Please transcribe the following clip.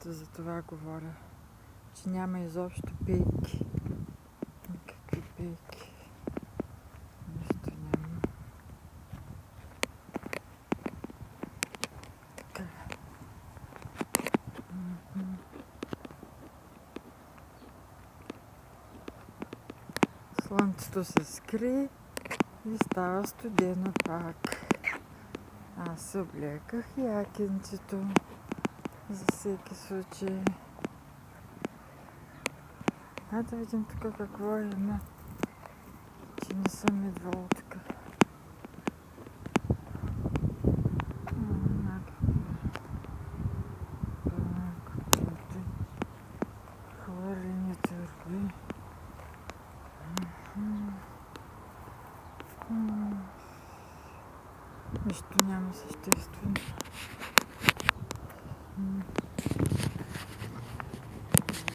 Ето за това говоря, че няма изобщо пейки. Никакви пейки. Нищо няма. Така. Слънцето се скри и става студено пак. Аз се облеках якенцето за всеки случай. Хайде да видим тук какво има, че не съм идвала тук. Хвърлени търби. Нищо няма съществено.